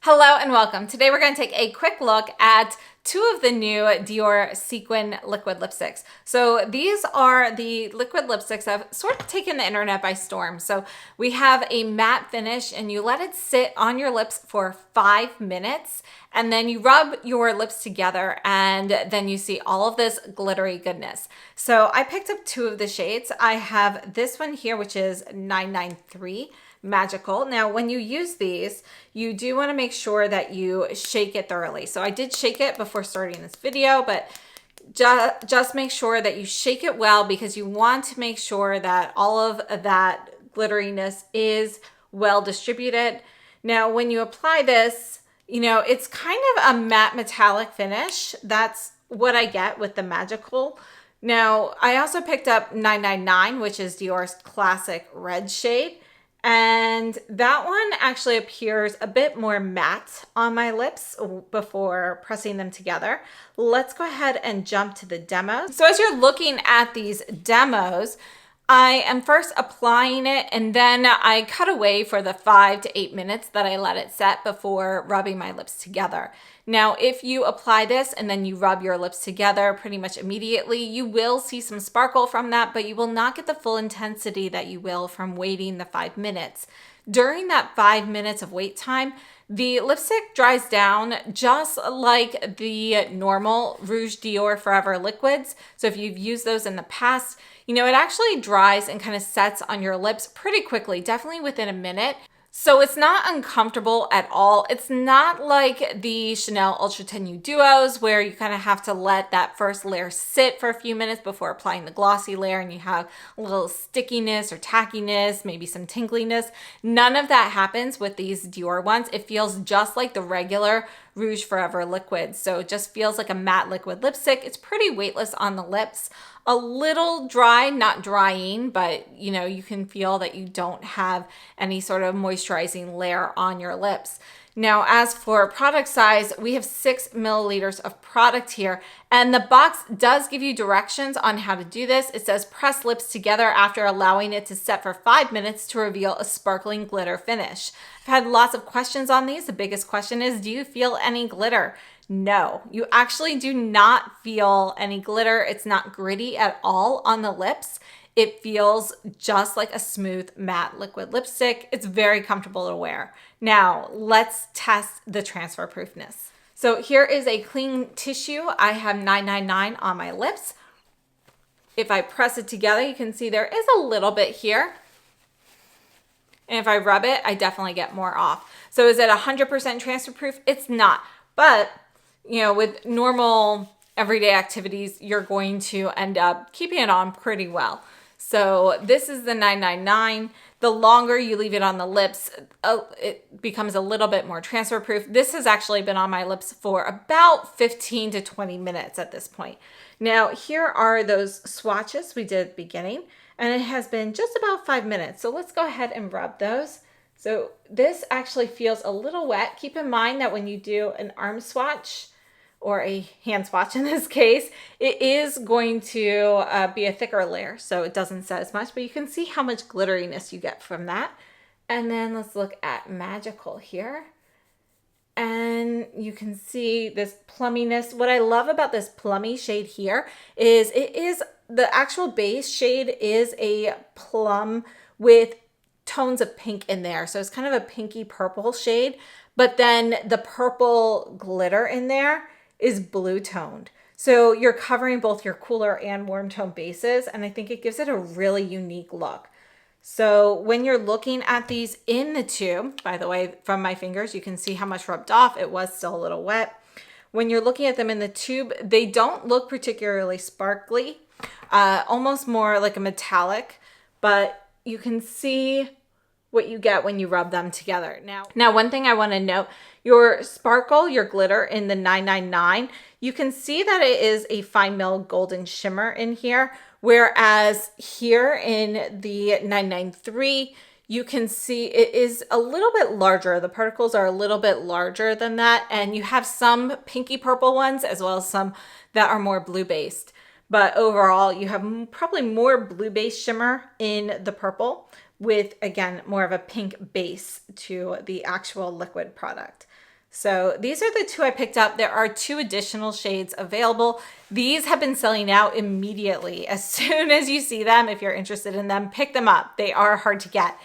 Hello and welcome. Today we're going to take a quick look at two of the new Dior Sequin liquid lipsticks. So these are the liquid lipsticks that have sort of taken the internet by storm. So we have a matte finish and you let it sit on your lips for 5 minutes and then you rub your lips together and then you see all of this glittery goodness. So I picked up two of the shades. I have this one here, which is 993. Magical. Now, when you use these, you do want to make sure that you shake it thoroughly. So I did shake it before starting this video, but just make sure that you shake it well because you want to make sure that all of that glitteriness is well distributed. Now, when you apply this, it's kind of a matte metallic finish. That's what I get with the Magical. Now, I also picked up 999, which is Dior's classic red shade. And that one actually appears a bit more matte on my lips before pressing them together. Let's go ahead and jump to the demos. So as you're looking at these demos, I am first applying it and then I cut away for the 5 to 8 minutes that I let it set before rubbing my lips together. Now, if you apply this and then you rub your lips together pretty much immediately, you will see some sparkle from that, but you will not get the full intensity that you will from waiting the 5 minutes. During that 5 minutes of wait time, the lipstick dries down just like the normal Rouge Dior Forever liquids. So if you've used those in the past, it actually dries and kind of sets on your lips pretty quickly, definitely within a minute. So it's not uncomfortable at all. It's not like the Chanel Ultra Tenue Duos where you kind of have to let that first layer sit for a few minutes before applying the glossy layer and you have a little stickiness or tackiness, maybe some tingliness. None of that happens with these Dior ones. It feels just like the regular Rouge Forever liquid. So it just feels like a matte liquid lipstick. It's pretty weightless on the lips. A little dry, not drying, but you can feel that you don't have any sort of moisturizing layer on your lips. Now, as for product size, we have 6 milliliters of product here, and the box does give you directions on how to do this. It says press lips together after allowing it to set for 5 minutes to reveal a sparkling glitter finish. I've had lots of questions on these. The biggest question is, do you feel any glitter? No, you actually do not feel any glitter. It's not gritty at all on the lips. It feels just like a smooth matte liquid lipstick. It's very comfortable to wear. Now, let's test the transfer proofness. So here is a clean tissue. I have 999 on my lips. If I press it together, you can see there is a little bit here. And if I rub it, I definitely get more off. So is it 100% transfer proof? It's not. But with normal everyday activities, you're going to end up keeping it on pretty well. So this is the 999. The longer you leave it on the lips, it becomes a little bit more transfer proof. This has actually been on my lips for about 15 to 20 minutes at this point. Now, here are those swatches we did at the beginning, and it has been just about 5 minutes. So let's go ahead and rub those. So this actually feels a little wet. Keep in mind that when you do an arm swatch, or a hand swatch in this case, it is going to be a thicker layer, so it doesn't set as much, but you can see how much glitteriness you get from that. And then let's look at Magical here. And you can see this plumminess. What I love about this plummy shade here is the actual base shade is a plum with tones of pink in there. So it's kind of a pinky purple shade, but then the purple glitter in there is blue toned. So you're covering both your cooler and warm tone bases, and I think it gives it a really unique look. So when you're looking at these in the tube, by the way, from my fingers, you can see how much rubbed off. It was still a little wet. When you're looking at them in the tube, they don't look particularly sparkly, almost more like a metallic, but you can see what you get when you rub them together. Now, one thing I want to note, your sparkle, your glitter in the 999, you can see that it is a fine milled golden shimmer in here, whereas here in the 993, you can see it is a little bit larger. The particles are a little bit larger than that, and you have some pinky purple ones as well as some that are more blue based. But overall, you have probably more blue based shimmer in the purple, with, again, more of a pink base to the actual liquid product. So these are the two I picked up. There are 2 additional shades available. These have been selling out immediately. As soon as you see them, if you're interested in them, pick them up. They are hard to get.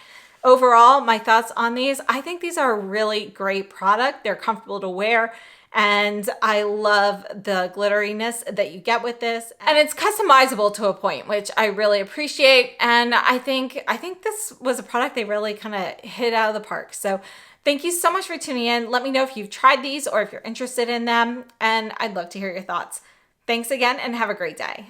Overall, my thoughts on these, I think these are a really great product. They're comfortable to wear. And I love the glitteriness that you get with this. And it's customizable to a point, which I really appreciate. And I think this was a product they really kind of hit out of the park. So thank you so much for tuning in. Let me know if you've tried these or if you're interested in them. And I'd love to hear your thoughts. Thanks again and have a great day.